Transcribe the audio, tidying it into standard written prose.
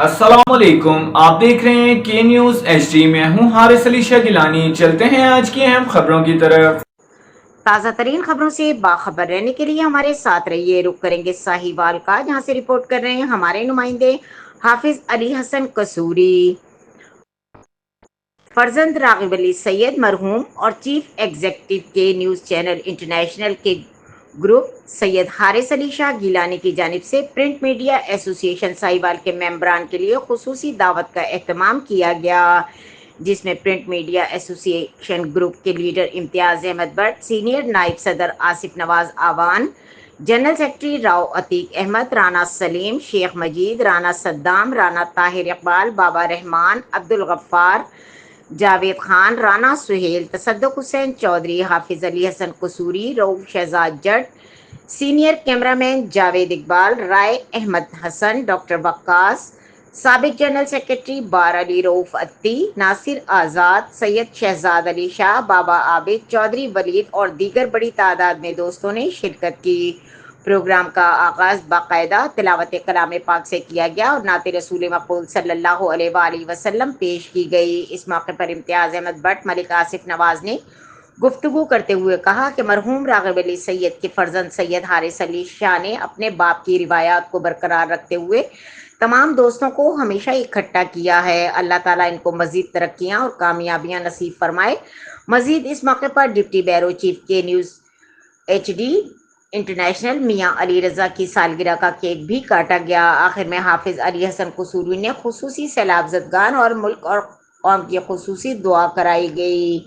अस्सलामुअलैकुम, आप देख रहे हैं के न्यूज़ HD। में हूँ हारिस अली शाह गिलानी। चलते हैं आज की अहम खबरों की तरफ। ताज़ा तरीन खबरों से बाखबर रहने के लिए हमारे साथ रहिए। रुक करेंगे साहिवाल का, जहां से रिपोर्ट कर रहे हैं हमारे नुमाइंदे हाफिज अली हसन कसूरी। फर्जंद रागिब अली सैयद मरहूम और चीफ एग्जीक्यूटिव के न्यूज़ चैनल इंटरनेशनल के ग्रुप सैयद हारिस अली शाह गिलानी की जानिब से प्रिंट मीडिया एसोसिएशन साहिवाल के मेंबरान के लिए खुसूसी दावत का एहतमाम किया गया, जिसमें प्रिंट मीडिया एसोसिएशन ग्रुप के लीडर इम्तियाज अहमद भट्ट, सीनियर नायब सदर आसिफ नवाज आवान, जनरल सेक्रेटरी राव अतीक अहमद, राना सलीम, शेख मजीद, राना सद्दाम, राना ताहिर इकबाल, बाबा रहमान, अब्दुल गफ्फार, जावेद खान, राना सुहेल, तसद्दुक हुसैन चौधरी, हाफिज अली हसन कसूरी, रऊफ शहजाद जट, सीनियर कैमरामैन जावेद इकबाल, राय अहमद हसन, डॉक्टर वक्कास, साबिक जनरल सेक्रेटरी बार अली रऊफ अत्ती, नासिर आज़ाद, सैयद शहजाद अली शाह, बाबा आबिद, चौधरी वलीद और दीगर बड़ी तादाद में दोस्तों ने शिरकत की। प्रोग्राम का आगाज़ बाकायदा तिलावत कलाम पाक से किया गया और नाते रसूल मक़बूल सल्लल्लाहु अलैहि वसल्लम पेश की गई। इस मौके पर इम्तियाज़ अहमद भट्ट, मलिक आसिफ नवाज ने गुफ्तगू करते हुए कहा कि मरहूम रागिब अली सैयद के फर्जंद सैयद हारिस अली शाह ने अपने बाप की रिवायात को बरकरार रखते हुए तमाम दोस्तों को हमेशा इकट्ठा किया है। अल्लाह ताला इनको मजीद तरक्कियां और कामयाबियां नसीब फरमाए। मजीद इस मौके पर डिप्टी बैरो चीफ के न्यूज़ HD इंटरनेशनल मियां अली रजा की सालगिरह का केक भी काटा गया। आखिर में हाफिज अली हसन कसूरी ने खुसूसी सैलाब ज़दगान और मुल्क और कौम की खुसूसी दुआ कराई गई।